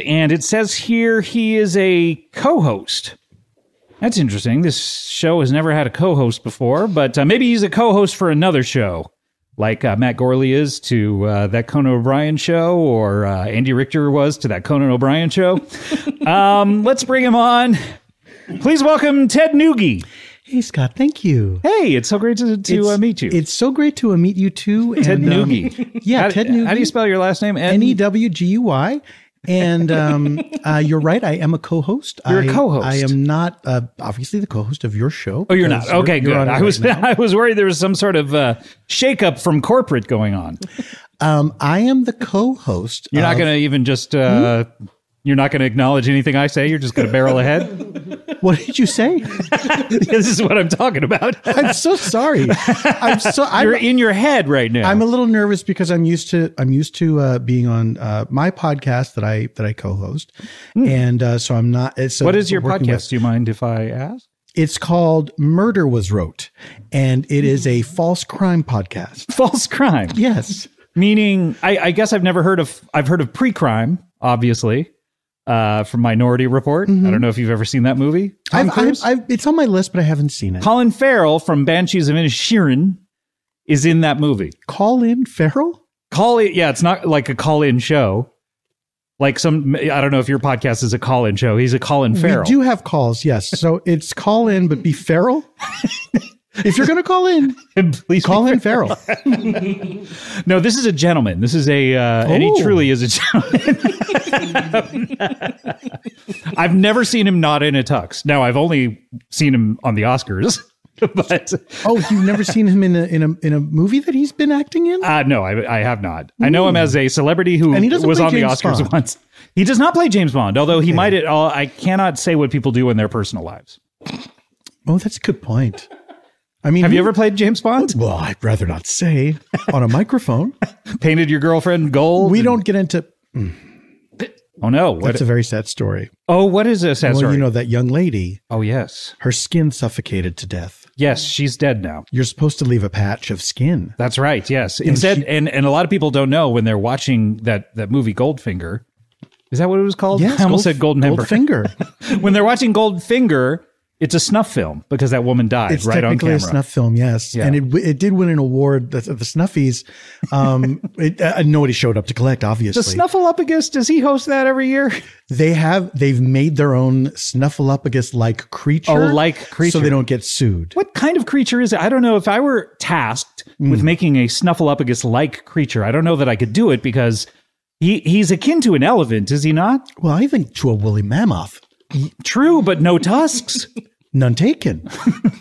And it says here he is a co-host. That's interesting. This show has never had a co-host before, but maybe he's a co-host for another show, like Matt Gorley is to that Conan O'Brien show, or Andy Richter was to that Conan O'Brien show. Let's bring him on. Please welcome Ted Noogie. Hey, Scott. Thank you. Hey, it's so great to meet you. It's so great to meet you, too. Ted Noogie. Yeah, Ted Noogie. How do you spell your last name? N-E-W-G-U-Y. And you're right. I am a co-host. You're a co-host. I am not obviously the co-host of your show. Oh, you're not. Okay, good. I was worried there was some sort of shakeup from corporate going on. I am the co-host. You're not going to even just. You're not going to acknowledge anything I say. You're just going to barrel ahead. What did you say? This is what I'm talking about. I'm so sorry. You're in your head right now. I'm a little nervous because I'm used to being on my podcast that I co-host, and so I'm not. What is your podcast? Do you mind if I ask? It's called Murder Was Wrote, and it is a false crime podcast. False crime. Yes. Meaning, I guess I've heard of pre-crime, obviously. From Minority Report. I don't know if you've ever seen that movie. It's on my list, but I haven't seen it. Colin Farrell from Banshees of Inisherin is in that movie. Colin Farrell? Yeah, it's not like a call-in show. Like I don't know if your podcast is a call-in show. He's a Colin Farrell. We do have calls, yes. So it's call in, but be Farrell. If you're going to call in, please call in Farrell. No, this is a gentleman. This is and he truly is a gentleman. I've never seen him not in a tux. Now, I've only seen him on the Oscars. But you've never seen him in a movie that he's been acting in? No, I have not. I know him as a celebrity who was on the Oscars once. He does not play James Bond, although he might. I cannot say what people do in their personal lives. Oh, that's a good point. I mean, have you ever played James Bond? Well, I'd rather not say on a microphone. Painted your girlfriend gold? We don't get into... Oh, no. That's a very sad story. Oh, what is a sad story? Well, you know, that young lady. Oh, yes. Her skin suffocated to death. Yes, she's dead now. You're supposed to leave a patch of skin. That's right, yes. Instead, and a lot of people don't know when they're watching that movie Goldfinger. Is that what it was called? Yes. I almost said Golden Ember. Goldfinger. When they're watching Goldfinger... It's a snuff film because that woman died right on camera. It's technically a snuff film, yes. Yeah. And it did win an award, the Snuffies. Nobody showed up to collect, obviously. The Snuffleupagus, does he host that every year? They've made their own Snuffleupagus-like creature. Oh, like creature. So they don't get sued. What kind of creature is it? I don't know. If I were tasked with making a Snuffleupagus-like creature, I don't know that I could do it because he's akin to an elephant, is he not? Well, I think to a woolly mammoth. True, but no tusks. None taken.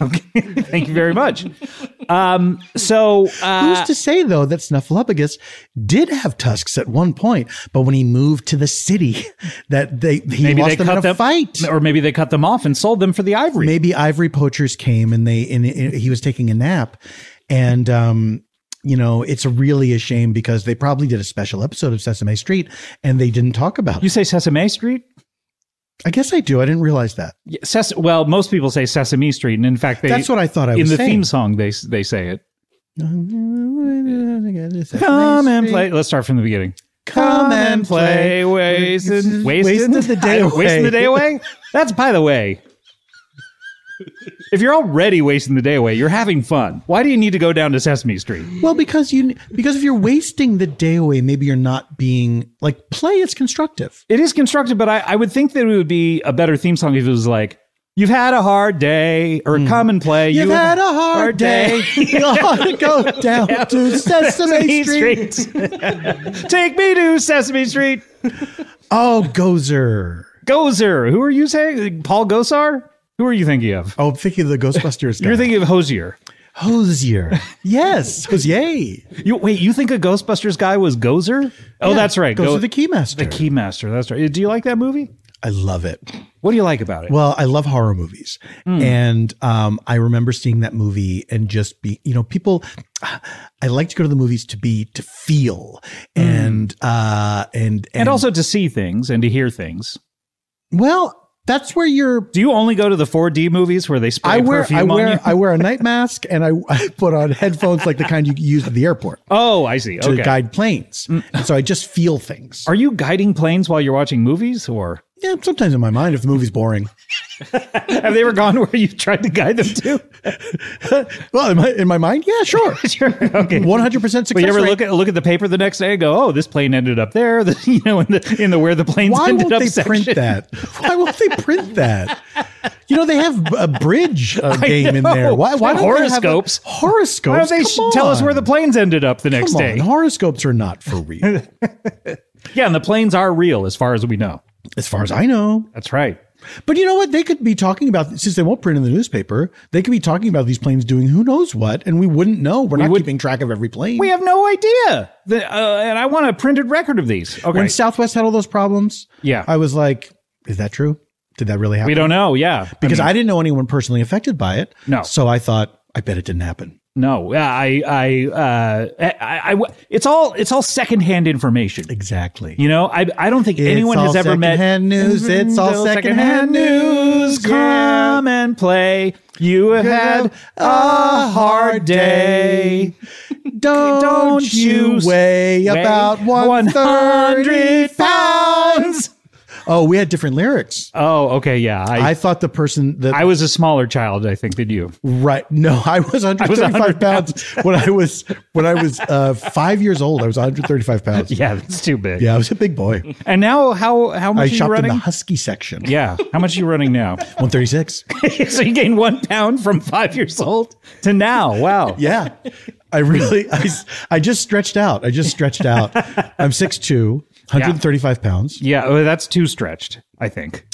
Okay, thank you very much. Who's to say, though, that Snuffleupagus did have tusks at one point, but when he moved to the city, that he lost them in a fight. Or maybe they cut them off and sold them for the ivory. Maybe ivory poachers came and he was taking a nap. And, you know, it's really a shame because they probably did a special episode of Sesame Street and they didn't talk about it. You say Sesame Street? I guess I do. I didn't realize that. Well, most people say Sesame Street, and in fact, that's what I thought I was saying. In the theme song, they say it. Come and play. Let's start from the beginning. Come and play, wasting the day away. Wasting the day away. That's, by the way, if you're already wasting the day away, you're having fun. Why do you need to go down to Sesame Street? Well, because if you're wasting the day away, maybe you're not being like play is constructive. It is constructive, but I would think that it would be a better theme song if it was like, you've had a hard day, or come and play. You've had a hard day. You ought to go down to Sesame Street. Take me to Sesame Street. Oh, Gozer. Who are you saying? Paul Gosar? Who are you thinking of? Oh, I'm thinking of the Ghostbusters guy. You're thinking of Hosier. Yes. Hosier. You think a Ghostbusters guy was Gozer? Oh, yeah, that's right. Gozer the Keymaster. The Keymaster, that's right. Do you like that movie? I love it. What do you like about it? Well, I love horror movies. And I remember seeing that movie and just people, I like to go to the movies to feel and also to see things and to hear things. Well, That's where you're. Do you only go to the 4D movies where they spray perfume on you? I wear a night mask and I put on headphones like the kind you use at the airport. Oh, I see. To guide planes. And so I just feel things. Are you guiding planes while you're watching movies, or? Yeah, sometimes in my mind if the movie's boring. Have they ever gone where you've tried to guide them to? Well, in my mind, yeah, sure. Sure. Okay. 100% success But you ever rate. look at the paper the next day and go, "Oh, this plane ended up there." In the where the planes Why ended won't up they section. print that? Why won't they print that? They have a bridge game in there. Why don't horoscopes? They have horoscopes. Why don't they tell us where the planes ended up the next day? Horoscopes are not for real. Yeah, and the planes are real as far as we know. As far as I know. That's right. But you know what? They could be talking about, since they won't print in the newspaper, they could be talking about these planes doing who knows what, and we wouldn't know. We're not keeping track of every plane. We have no idea. And I want a printed record of these. Okay. When Southwest had all those problems, Yeah. I was like, is that true? Did that really happen? We don't know. Yeah. Because I didn't know anyone personally affected by it. No. So I thought, I bet it didn't happen. No, it's all secondhand information. Exactly. I don't think anyone has ever met secondhand news. It's all secondhand news. Come and play. You have had a hard day. Don't you weigh about 100 pounds? Oh, we had different lyrics. Oh, okay, yeah. I thought the person that I was a smaller child, I think, than you. Right. No, I was 135 pounds when I was 5 years old. I was 135 pounds. Yeah, that's too big. Yeah, I was a big boy. And now, how much I are you shopped in running? the husky section. Yeah, how much are you running now? 136. So you gained 1 pound from 5 years old to now. Wow. Yeah. I just stretched out. I'm 6'2", 135 pounds. Yeah, well, that's too stretched, I think.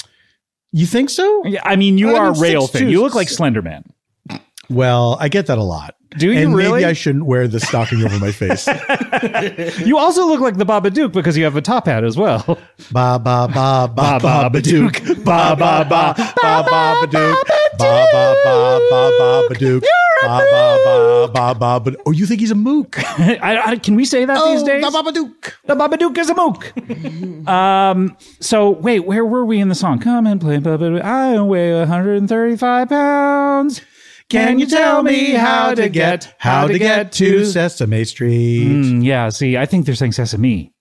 You think so? Yeah, I mean, you are rail 6'2". thin. You look like Slender Man. Well, I get that a lot. Do you and really? Maybe I shouldn't wear the stocking over my face. You also look like the Babadook because you have a top hat as well. Ba ba ba ba ba Badook. Ba ba ba ba ba Badook. Ba ba ba ba ba Badook. Ba ba ba ba ba. Oh, you think he's a mook? Can we say that these days? The Babadook. The Babadook is a mook. So wait, where were we in the song? Come and play Babadook. I weigh 135 pounds. Can you tell me how to get to Sesame Street? Yeah, see, I think they're saying Sesame.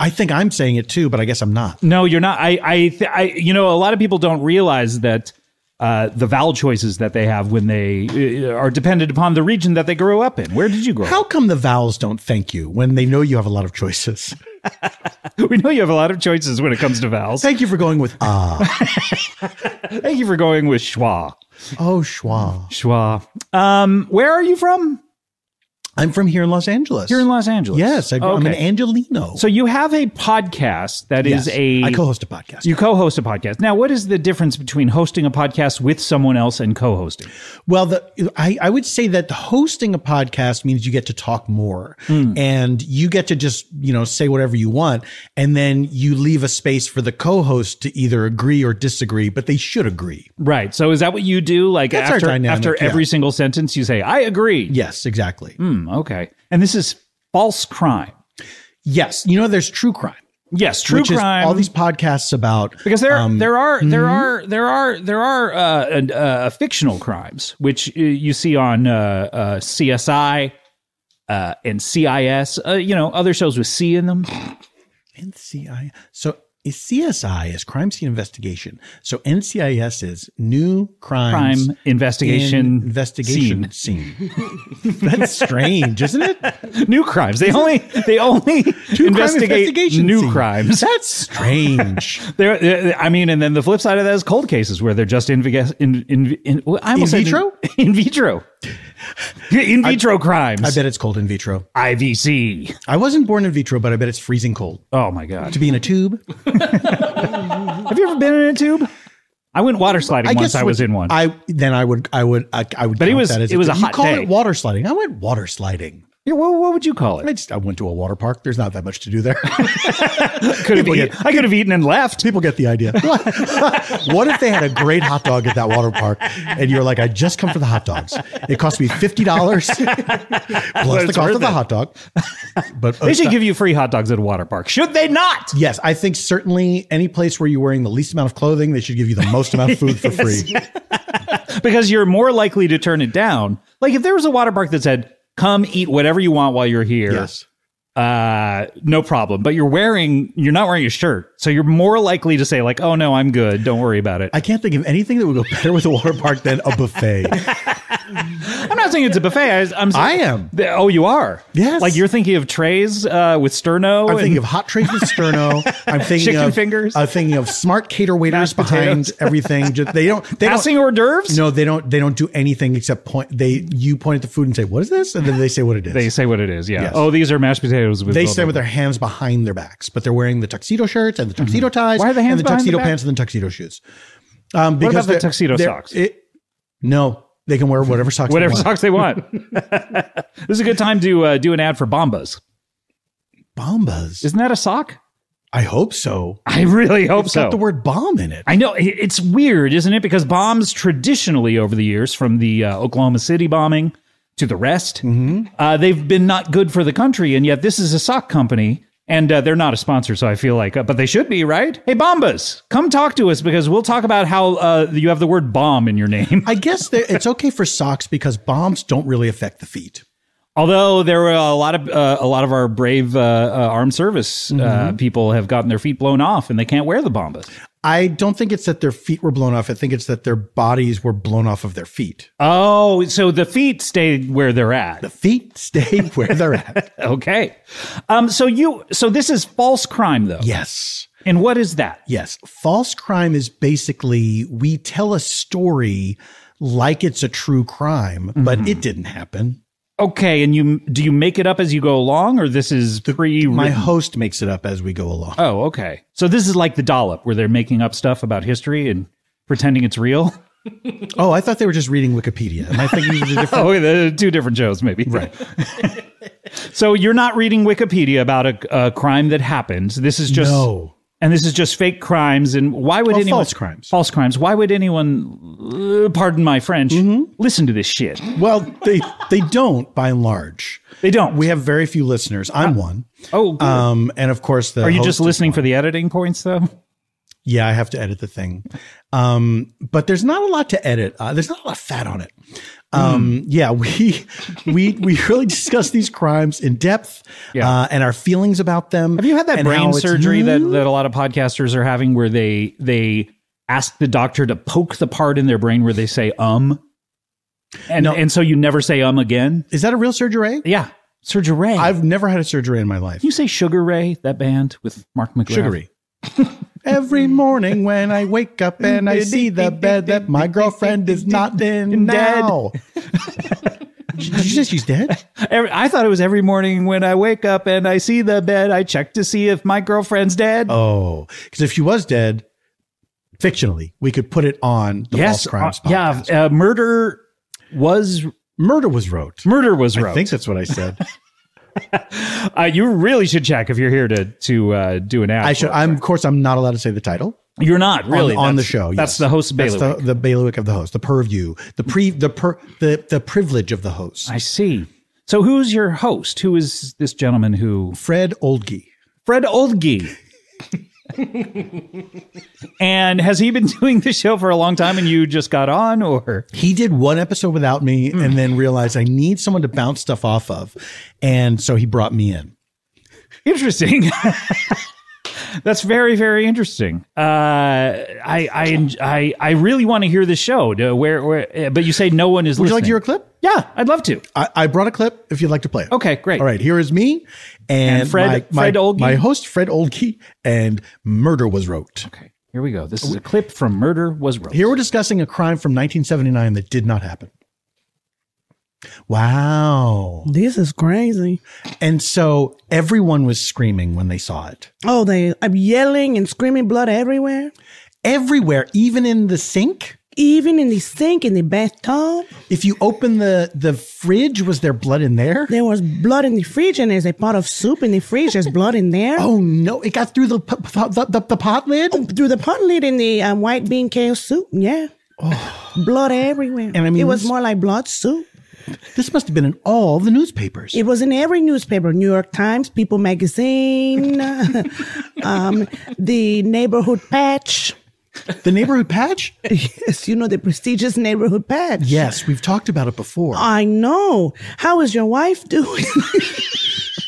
I think I'm saying it too, but I guess I'm not. No, you're not. A lot of people don't realize that the vowel choices that they have when they are dependent upon the region that they grew up in. Where did you grow up? How come the vowels don't thank you when they know you have a lot of choices? We know you have a lot of choices when it comes to vowels. Thank you for going with Thank you for going with schwa. Oh, schwa. Schwa. Where are you from? I'm from here in Los Angeles. Here in Los Angeles. Yes, I'm an Angelino. So you have a podcast that is I co-host a podcast. You co-host a podcast. Now, what is the difference between hosting a podcast with someone else and co-hosting? Well, I would say that hosting a podcast means you get to talk more and you get to just, say whatever you want. And then you leave a space for the co-host to either agree or disagree, but they should agree. Right. So is that what you do? Like That's our dynamic, after every single sentence, you say, I agree. Yes, exactly. Okay. And this is false crime. Yes. There's true crime. Yes, true which crime. Is all these podcasts about because there are fictional crimes which you see on CSI and CIS. Other shows with C in them. NCIS. So CSI is crime scene investigation. So NCIS is new crime investigation scene. That's strange, isn't it? New crimes. They only investigate new crimes. That's strange. And then the flip side of that is cold cases where they're just in vitro. In vitro. In vitro crimes. I bet it's cold in vitro. IVC. I wasn't born in vitro, but I bet it's freezing cold. Oh my God. To be in a tube. Have you ever been in a tube? I went water sliding once. I was in one. I would. But it was a hot day. You call it water sliding. I went water sliding. Yeah, what would you call it? I went to a water park. There's not that much to do there. I could have eaten and left. People get the idea. What if they had a great hot dog at that water park and you're like, I just come for the hot dogs. It cost me $50 plus the cost of the hot dog. But they should give you free hot dogs at a water park. Should they not? Yes, I think certainly any place where you're wearing the least amount of clothing, they should give you the most amount of food for free. Because you're more likely to turn it down. Like if there was a water park that said, come eat whatever you want while you're here. Yes. No problem. But you're not wearing a shirt. So you're more likely to say like, oh no, I'm good. Don't worry about it. I can't think of anything that would go better with a water park than a buffet. I'm not saying it's a buffet. I am. Oh, you are? Yes. Like you're thinking of trays with sterno? I'm thinking of hot trays with sterno. I'm thinking chicken of fingers. I'm thinking of smart cater waiters behind everything. They don't passing hors d'oeuvres? No, they don't do anything except you point at the food and say, what is this? And then they say what it is. They say what it is, yeah. Yes. Oh, these are mashed potatoes with They stand with their hands behind their backs, but they're wearing the tuxedo shirts and the tuxedo ties. Why are the hands and the behind tuxedo the back? pants and the tuxedo shoes? What about the tuxedo socks? No, they can wear whatever socks they want. This is a good time to do an ad for Bombas. Bombas? Isn't that a sock? I hope so. I really hope It's got the word bomb in it. I know. It's weird, isn't it? Because bombs traditionally over the years, from the Oklahoma City bombing to the rest, they've been not good for the country. And yet this is a sock company. And they're not a sponsor, so I feel like, but they should be, right? Hey, Bombas, come talk to us because we'll talk about how you have the word bomb in your name. I guess it's okay for socks because bombs don't really affect the feet. Although there were a lot of our brave armed service people have gotten their feet blown off and they can't wear the Bombas. I don't think it's that their feet were blown off. I think it's that their bodies were blown off of their feet. Oh, so the feet stayed where they're at. The feet stay where they're at. Okay. So this is false crime, though. Yes. And what is that? Yes. False crime is basically we tell a story like it's a true crime, but it didn't happen. Okay, and do you make it up as you go along, or this is pre-written? My host makes it up as we go along. Oh, okay. So this is like The Dollop, where they're making up stuff about history and pretending it's real? Oh, I thought they were just reading Wikipedia. Am I thinking of a different? Oh, they're two different shows, maybe. Right. So you're not reading Wikipedia about a crime that happened. This is just... No. And this is just fake crimes. And why would anyone... False crimes. False crimes. Why would anyone, pardon my French, listen to this shit? Well, they don't, by and large. They don't. We have very few listeners. I'm one. Oh, good. And of course, Are you just listening for the editing points, though? Yeah, I have to edit the thing. But there's not a lot to edit. There's not a lot of fat on it. Yeah, we really discuss these crimes in depth and our feelings about them. Have you had that brain surgery that a lot of podcasters are having where they ask the doctor to poke the part in their brain where they say and so you never say again? Is that a real surgery? Yeah. Surgery. I've never had a surgery in my life. You say Sugar Ray, that band with Mark McGrath? Sugary. Every morning when I wake up and I see the bed that my girlfriend is not in now. Did you say she's dead? I thought it was every morning when I wake up and I see the bed, I check to see if my girlfriend's dead. Oh, because if she was dead, fictionally, we could put it on the False Crimes podcast. Yeah, Murder was wrote. I think that's what I said. You really should check if you're here to do an ad. I should. Of course, I'm not allowed to say the title. You're not really on the show. Yes. That's the host's bailiwick. That's the bailiwick of the host, the purview, the privilege of the host. I see. So who's your host? Who is this gentleman who? Fred Oldge. Fred Oldge. And has he been doing the show for a long time and you just got on, or? He did one episode without me and then realized I need someone to bounce stuff off of. And so he brought me in. Interesting. That's very, very interesting. I really want to hear the show. But you say no one is listening. Would you like to hear a clip? Yeah, I'd love to. I brought a clip if you'd like to play it. Okay, great. All right, here is me and Fred Oldge. My host, Fred Oldge, and Murder Was Wrote. Okay, here we go. This is a clip from Murder Was Wrote. Here we're discussing a crime from 1979 that did not happen. Wow. This is crazy. And so everyone was screaming when they saw it. Oh, I'm yelling and screaming, blood everywhere? Everywhere, even in the sink? Even in the sink, in the bathtub, If you open the fridge, was there blood in there? there was blood in the fridge, and there's a pot of soup in the fridge. There's blood in there. Oh no! It got through the pot lid. Through the pot lid in the white bean kale soup. Yeah. Blood everywhere. And I mean, it was this- more like blood soup. This must have been in all the newspapers. It was in every newspaper, New York Times, People Magazine, the Neighborhood Patch. The neighborhood patch? Yes, you know, the prestigious Neighborhood Patch. Yes, we've talked about it before. I know. How is your wife doing?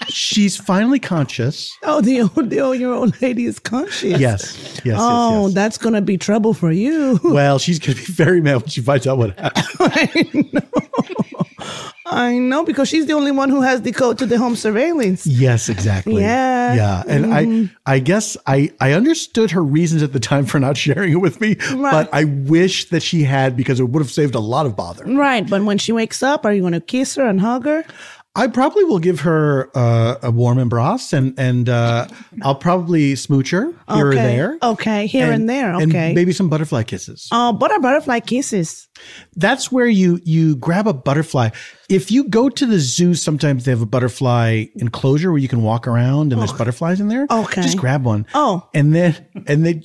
She's finally conscious. Oh, your old lady is conscious. Yes, yes, Oh, yes, yes. that's going to be trouble for you. Well, she's going to be very mad when she finds out what happened. I know, because she's the only one who has the code to the home surveillance. Yes, exactly. Yeah. Yeah. And I guess I understood her reasons at the time for not sharing it with me, but I wish that she had, because it would have saved a lot of bother. Right, but when she wakes up, are you going to kiss her and hug her? I probably will give her a warm embrace and I'll probably smooch her here or there. Okay, here and there. Okay. And maybe some butterfly kisses. Oh, butterfly kisses. That's where you grab a butterfly. If you go to the zoo, sometimes they have a butterfly enclosure where you can walk around and there's butterflies in there. Okay. Just grab one. Oh. And then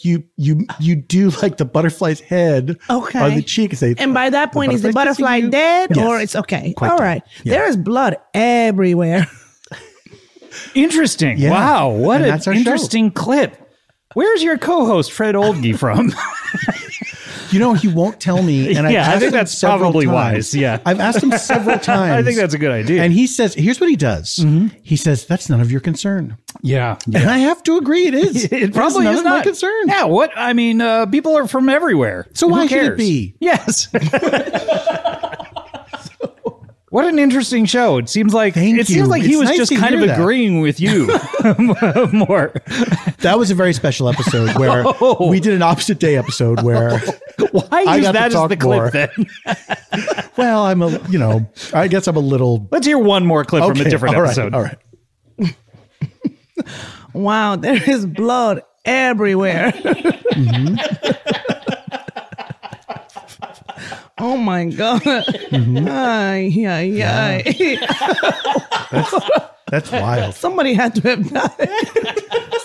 you do like the butterfly's head Okay. on the cheek and say, And by that point, is the butterfly's kissing butterfly you." dead Yes. or it's okay? Quite All dead. right. Yeah. There is blood everywhere. Interesting. Yeah. Wow. What And an that's our show. interesting clip. Where's your co-host, Fred Oldgie, from? You know, he won't tell me. And I've Yeah, I asked think him that's several probably times. wise, yeah. I've asked him several times. I think that's a good idea. And he says, here's what he does. Mm-hmm. He says, that's none of your concern. yeah. And I have to agree, it is. It probably none is of my not. concern. Yeah, what? I mean, people are from everywhere. So Who why should it cares? be? Yes. What an interesting show. It seems like Thank it seems you. like he It's was nice just to kind of hear that. agreeing with you more. That was a very special episode where we did an opposite day episode where, Why I use got to that as talk the more. clip then? well, I guess I'm a little. Let's hear one more clip from a different all right, episode. All right. Wow, there is blood everywhere. Oh my God. Ay, ay, ay. That's wild. Somebody had to have died.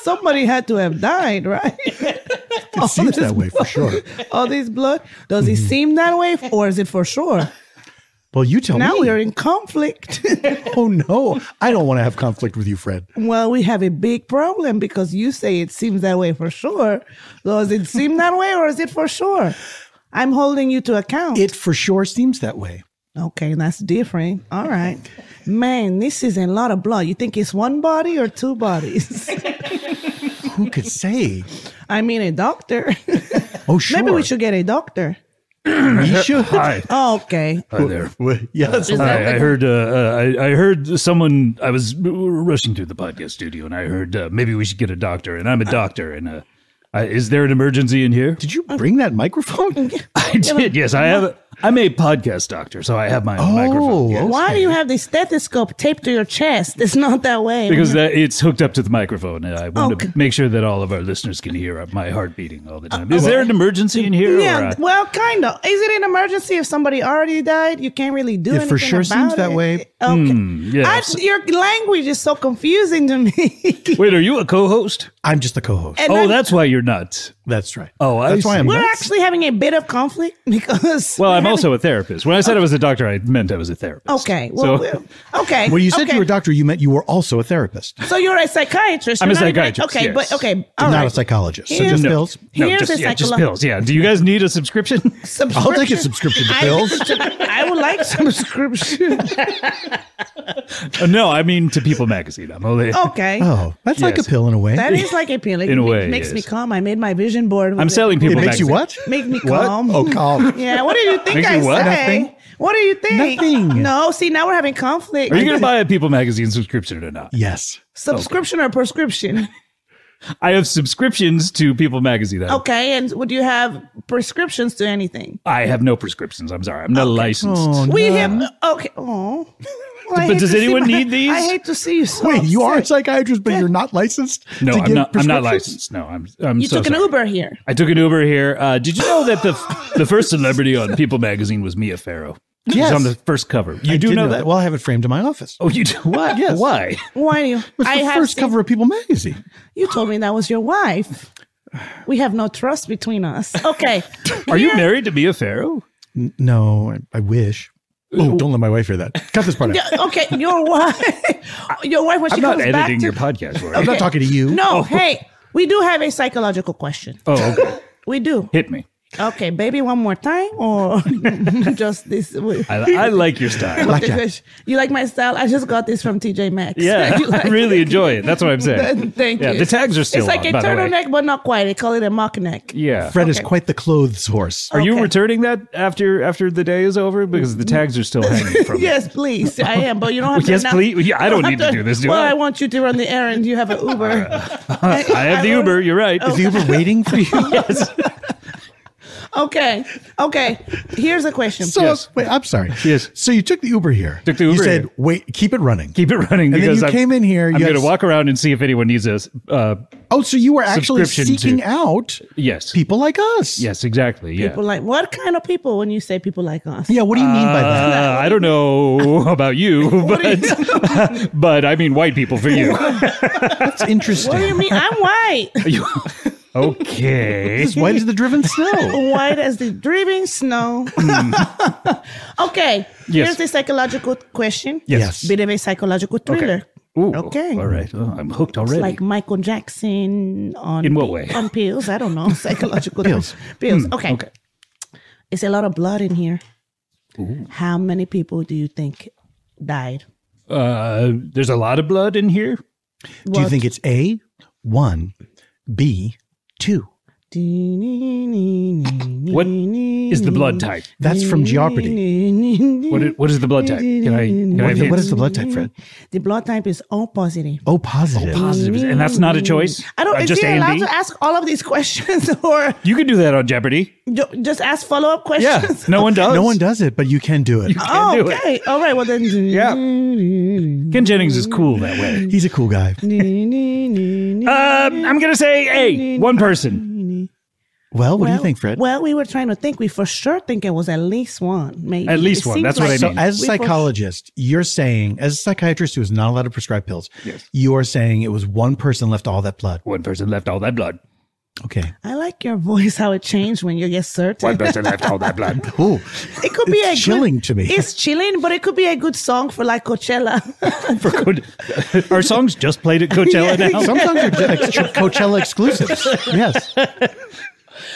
Somebody had to have died, right? It seems that way for sure. All this blood. Does it seem that way or is it for sure? Well, you tell Now me. we're in conflict. Oh, no. I don't want to have conflict with you, Fred. Well, we have a big problem because you say it seems that way for sure. Does it seem that way or is it for sure? I'm holding you to account. It for sure seems that way. Okay, that's different. All right. Man, this is a lot of blood. You think it's one body or two bodies? Who could say? I mean, a doctor. Oh, sure. Maybe we should get a doctor. We should. Hi. Oh, okay. Hi there. Yes. Hi, I heard. I heard someone. I was rushing through the podcast studio, and I heard maybe we should get a doctor. And I'm a doctor. And is there an emergency in here? Did you bring that microphone? I did. Yes, I have. I'm a podcast doctor, so I have my own microphone. Yes. Why do you have the stethoscope taped to your chest? It's not that way. Because it's hooked up to the microphone, and I want Okay. to make sure that all of our listeners can hear my heart beating all the time. Is there an emergency in here? Yeah, or, well, kind of. Is it an emergency if somebody already died? You can't really do It anything for sure about seems that it. way. Okay. yeah. Your language is so confusing to me. Wait, are you a co-host? I'm just the co-host. And Oh, then that's why you're not. That's right. Oh, I That's why see. I'm we're nuts. actually having a bit of conflict because. Well, we're I'm having- also a therapist. When I said I was a doctor, I meant I was a therapist. Okay. Well, So- okay. When you said okay. you were a doctor, you meant you were also a therapist, So you're a psychiatrist. I'm You're a not even- psychiatrist, Okay, yes. but okay. All not right. a psychologist. So Here's- just No. pills. No, Here's just, a just psycholo- pills. Yeah. Do you guys need a subscription? I'll take a subscription to pills. I would like some subscription. No, I mean to People Magazine. I'm only. Okay. Oh, that's like a Yes. pill in a way. That is like a pill. It In a ma- way, makes me yes. calm. I made my vision board. With I'm it. selling People It makes you Magazine. what? Make me What? calm. Oh, calm. Yeah. What do you think Makes I you what? say? Nothing. What do you think? Nothing. No. See, now we're having conflict. Are you going to buy a People Magazine subscription or not? Yes. Subscription or prescription? I have subscriptions to People Magazine. Okay, and would you have prescriptions to anything? I have no prescriptions. I'm sorry. I'm not licensed. Oh, We none. have okay. Oh, well, I But hate does to see anyone need these? I hate to see you. So Wait, you are a upset. psychiatrist, but you're not licensed? No, to I'm give not. I'm not prescriptions? licensed. No, I'm. You so took an sorry. Uber here. I took an Uber here. Did you know that the first celebrity on People Magazine was Mia Farrow? She Yes. was on the first cover. You I do did know that? Well, I have it framed in my office. Oh, you do? What? Yes. Why? Why do you? It's I the have first seen- cover of People Magazine. You told me that was your wife. We have no trust between us. Okay. Are you Here- married to Mia Farrow? No, I wish. Oh, don't let my wife hear that. Cut this part out. Yeah, okay, your wife. Your wife when she I'm not comes back editing to your podcast. Rory. I'm not talking to you. No, hey, we do have a psychological question. Oh, okay. We do. Hit me. Okay, baby, one more time, or just this? I like your style. Blackjack. You like my style? I just got this from TJ Maxx. Yeah, You like I really it? enjoy it. That's what I'm saying. Thank Yeah, you. the tags are still It's like on, a by the way. turtleneck, but not quite. They call it a mock neck. Yeah. Fred is Okay. quite the clothes horse. Are you Okay. returning that after the day is over? Because the tags are still hanging from it. Yes, please. I am, but you don't have to. Yes, announce- please. Yeah, I don't you need have to do this, do well, I? I want you to run the errand. You have an Uber. I have the Uber. You're right. Is the Uber waiting for you? Yes. Okay. Here's a question. So, Yes. wait, I'm sorry. Yes. So you took the Uber here. Took the You Uber said, here. wait, keep it running. Keep it running. And then because you came in here. I'm you going had- to walk around and see if anyone needs a. Oh, so you were actually subscription seeking to- out Yes. people like us. Yes, exactly. Yeah. People like what kind of people when you say people like us? Yeah, what do you mean by that? I don't know about you, but but I mean white people for you. That's interesting. What do you mean? I'm white. Okay. As white as the driven snow. White as the driving snow. Okay. Yes. Here's the psychological question. Yes. Bit of a psychological thriller. Ooh, Okay. All right. Oh, I'm hooked already. Like Michael Jackson on In what way? On pills. I don't know. Psychological Pills. Pills. Okay. okay. It's a lot of blood in here. How many people do you think died? There's a lot of blood in here. Do you think it's A, 1, B, 2? What is the blood type? That's from Jeopardy. What is the blood type? Can I have What hints? is the blood type, Fred? The blood type is O positive. Oh, positive. Positive, and that's not a choice. I don't. Is just he A allowed and B. to ask all of these questions, or You can do that on Jeopardy. just ask follow-up Yeah, questions? no one does. No one does it, but you can do it. Oh, do it. okay. All right. Well then. Yeah. Ken Jennings is cool that way. He's a cool guy. I'm gonna say A. One person. Well, what do you think, Fred? Well, we were trying to think. We for sure think it was at least one, maybe. At least It one. seems That's what I So, mean. as a we for- psychologist, you're saying, as a psychiatrist who is not allowed to prescribe pills, Yes. you are saying it was one person left all that blood. One person left all that blood. Okay. I like your voice, how it changed when you get certain. One person left all that blood. Ooh, It could be it's a chilling good, to me. It's chilling, but it could be a good song for like Coachella. For good. Our songs just played at Coachella now. Some songs are Coachella exclusives. Yes.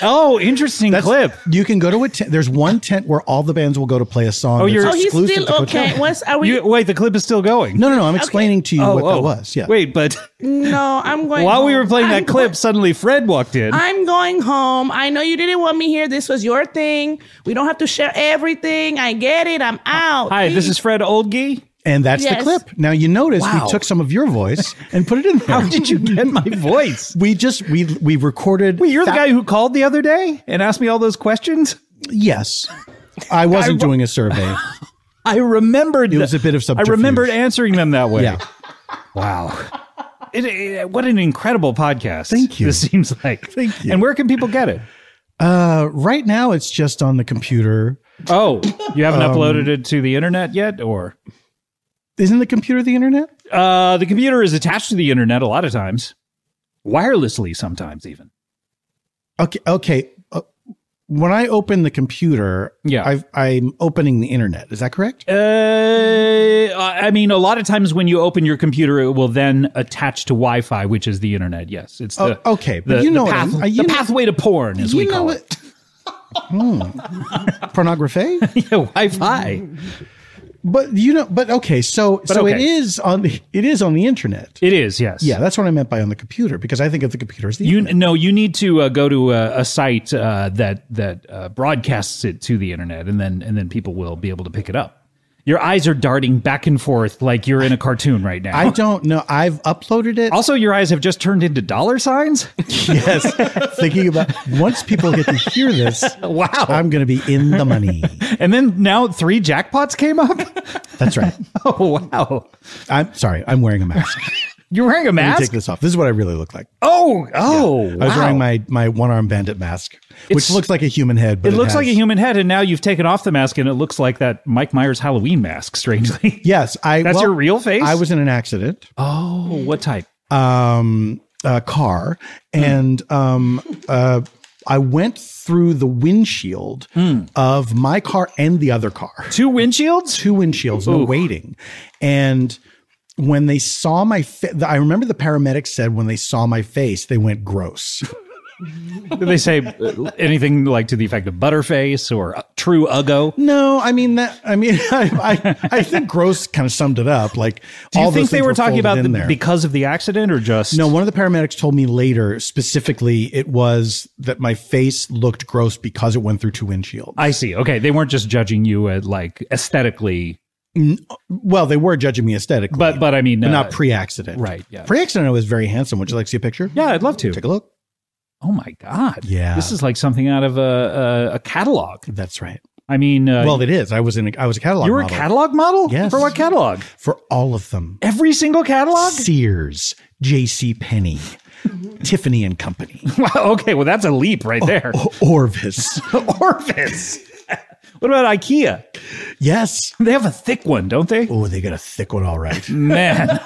Oh, interesting clip. You can go to a tent. There's one tent where all the bands will go to play a song. Oh, you're- that's Oh, he's exclusive still to okay. Coachella. Are we? Wait, the clip is still going. No. I'm explaining to you what that was. Yeah. Wait, but No, I'm going. while we were home. playing I'm that clip, suddenly Fred walked in. I'm going home. I know you didn't want me here. This was your thing. We don't have to share everything. I get it. I'm out. Hi, this is Fred Oldgie. And that's Yes. the clip. Now you notice Wow. we took some of your voice and put it in there. How did you get my voice? We recorded. Wait, you're the guy who called the other day and asked me all those questions? Yes. I wasn't doing a survey. I remembered. It was a bit of I subterfuge. remembered answering them that way. Yeah. Wow. What an incredible podcast. Thank you. This seems like. Thank you. And where can people get it? Right now it's just on the computer. Oh, you haven't uploaded it to the internet yet, or Isn't the computer the internet? the computer is attached to the internet a lot of times, wirelessly sometimes even. Okay. When I open the computer, Yeah. I'm opening the internet. Is that correct? I mean, a lot of times when you open your computer, it will then attach to Wi-Fi, which is the internet. Yes, it's the okay, but the, you know the, what path, I'm- you the know- pathway to porn, as we call it. Pornography? Yeah, Wi-Fi. But okay, so it okay. is on the internet. It is, yes. Yeah, that's what I meant by on the computer, because I think of the computer as the You internet. you need to go to a site that broadcasts it to the internet, and then people will be able to pick it up. Your eyes are darting back and forth like you're in a cartoon right now. I don't know. I've uploaded it. Also, your eyes have just turned into dollar signs? Yes. Thinking about once people get to hear this, Wow. I'm going to be in the money. And then now 3 jackpots came up? That's right. Oh, wow. I'm sorry. I'm wearing a mask. You're wearing a Let me mask? take this off. This is what I really look like. Oh, I was wow. wearing my one-arm bandit mask, which It's- looks like a human head. But It looks like a has- human head, and now you've taken off the mask, and it looks like that Mike Myers Halloween mask, strangely. Yes. That's your real face? I was in an accident. Oh, what type? Car, and I went through the windshield of my car and the other car. 2 windshields? 2 windshields, no waiting. And when they saw my I remember the paramedics said when they saw my face, they went gross. Did they say anything like to the effect of butterface or true uggo? No, I mean I think gross kind of summed it up. Like, Do you all those think they things were talking folded about in there. because of the accident or just? No, one of the paramedics told me later, specifically, it was that my face looked gross because it went through 2 windshields. I see. Okay. They weren't just judging you at like aesthetically, Well, they were judging me aesthetically, but I mean, but not pre-accident. right, yeah. Pre-accident, I was very handsome. Would you like to see a picture? yeah, I'd love to. Take a look. Oh my God. Yeah. This is like something out of a catalog. That's right. I mean, Well, it is. I was a catalog you were model a catalog model? Yes. For what catalog? for all of them. Every single catalog? Sears, J.C. Penney, Tiffany and Company, Wow, okay, well, that's a leap right there. Orvis. Orvis. What about IKEA? Yes. They have a thick one, don't they? Oh, they got a thick one, all right. Man.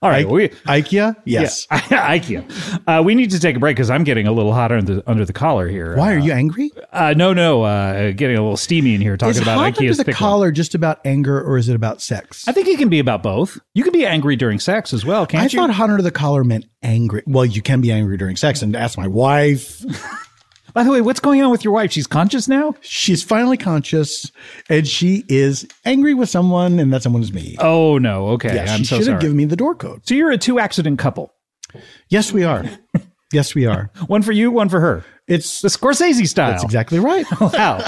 All right, IKEA? Yes. Yeah, IKEA. We need to take a break because I'm getting a little hot under the collar here. Why are you angry? No, getting a little steamy in here talking Is about hot under IKEA's the thick one. collar just about anger, or is it about sex? I think it can be about both. You can be angry during sex as well, can't I you? thought hot under the collar meant angry. Well, you can be angry during sex, and ask my wife. By the way, what's going on with your wife? She's conscious now? She's finally conscious, and she is angry with someone, and that someone is me. Oh, no. Okay. Yeah, I'm she so should sorry. have given me the door code. So you're a 2-accident couple. Yes, we are. Yes, we are. One for you, one for her. It's The Scorsese style. that's exactly right. Wow.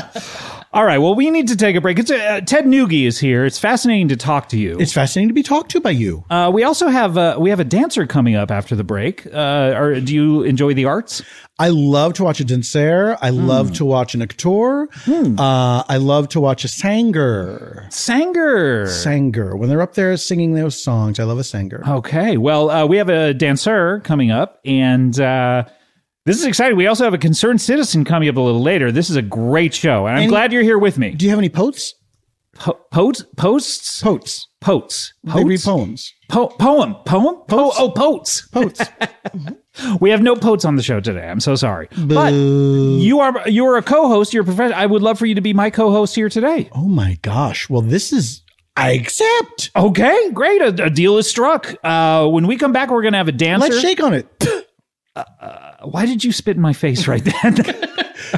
All right. Well, we need to take a break. It's Ted Noogie is here. It's fascinating to talk to you. It's fascinating to be talked to by you. We also have a dancer coming up after the break. Do you enjoy the arts? I love to watch a dancer. I love to watch an actor. I love to watch a sanger. Sanger. When they're up there singing those songs, I love a sanger. Okay. Well, we have a dancer coming up, and this is exciting. We also have a concerned citizen coming up a little later. This is a great show, and I'm glad you're here with me. Do you have any poets? Posts? Poets. Poets. They read poems. Poem? Poets. Poets. We have no poets on the show today. I'm so sorry. But you're a co-host. You're a professional. I would love for you to be my co-host here today. Oh my gosh. Well, I accept. Okay, great. A deal is struck. When we come back, we're going to have a dancer. Let's shake on it. Why did you spit in my face right then?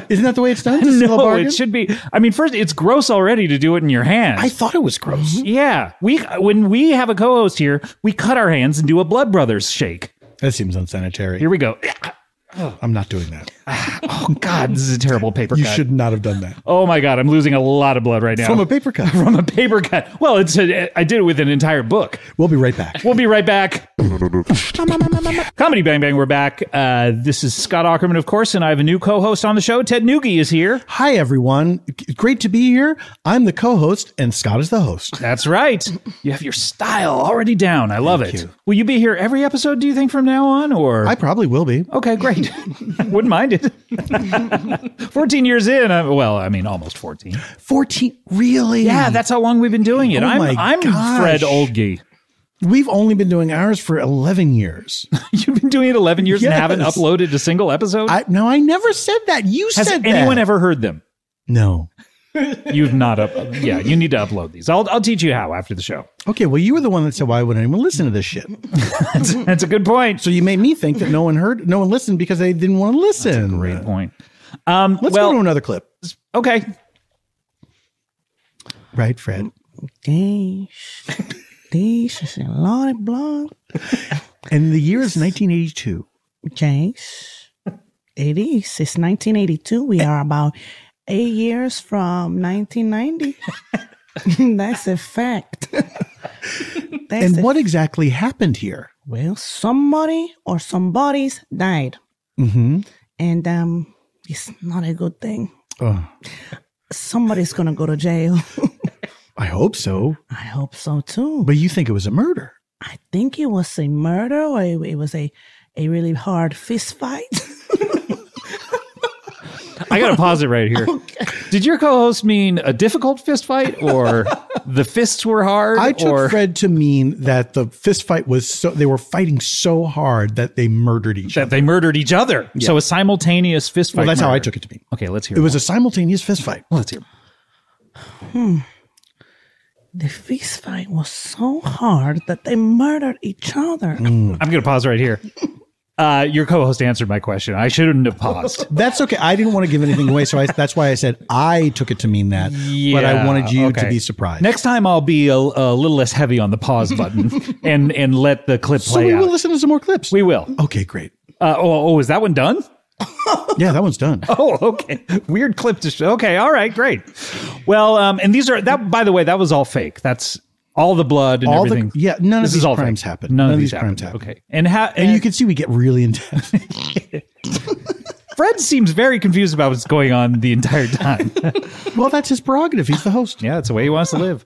Isn't that the way it's done? Is it still a No, bargain? it should be. I mean, first, it's gross already to do it in your hands. I thought it was gross. Yeah. When we have a co-host here, we cut our hands and do a Blood Brothers shake. That seems unsanitary. Here we go. I'm not doing that. Oh, God, this is a terrible paper You cut. should not have done that. Oh, my God, I'm losing a lot of blood right now. From a paper cut. From a paper cut. Well, I did it with an entire book. We'll be right back. We'll be right back. Comedy Bang Bang, we're back. This is Scott Aukerman, of course, and I have a new co-host on the show. Ted Noogie is here. Hi, everyone. Great to be here. I'm the co-host, and Scott is the host. That's right. You have your style already down. I love it. you. Will you be here every episode, do you think, from now on? Or I probably will be. okay, great. Wouldn't mind it. 14 years in. Almost 14. 14? Really? Yeah, that's how long we've been doing it. Oh my I'm gosh. Fred Oldgie. We've only been doing ours for 11 years. You've been doing it 11 years and haven't Yes. uploaded a single episode? No, I never said that. You Has said that. anyone ever heard them? No. You've not yeah, you need to upload these. I'll teach you how after the show. Okay, well, you were the one that said, why would anyone listen to this shit? That's a good point. So you made me think that no one listened because they didn't want to listen. Great point. Let's go to another clip. Okay. Right, Fred? This is a lot of blood. And the year is 1982. Jace, it is. It's 1982. We are about 8 years from 1990. That's a fact. And what exactly happened here? Well, somebody or somebodies died. Mm-hmm. And it's not a good thing. Oh, Somebody's going to go to jail. I hope so. I hope so, too. But you think it was a murder? I think it was a murder or it was a really hard fist fight. I got to pause it right here. Okay. Did your co-host mean a difficult fist fight or the fists were hard? I took or Fred to mean that the fist fight was they were fighting so hard that they murdered each other. that they murdered each other. So a simultaneous fist fight. Well, that's how I murder. took it to mean. Okay, let's hear It was a simultaneous fist fight. Well, let's hear. The fist fight was so hard that they murdered each other. I'm going to pause right here. Your co-host answered my question. I shouldn't have paused. That's okay. I didn't want to give anything away, so that's why I said I took it to mean that. But I wanted you to okay. be surprised. Next time, I'll be a little less heavy on the pause button and let the clip so play we out. will listen to some more clips. We will. Okay, great. Is that one done? Yeah, that one's done. Oh, okay. Weird clip to show. Okay, all right, great. Well, and these are that. By the way, that was all fake. That's all the blood and All everything. none This of is these all crimes fake. happened. None of these these crimes happened. happened. Okay, And you can see we get really intense. Fred seems very confused about what's going on the entire time. Well, that's his prerogative. He's the host. Yeah, it's the way he wants to live.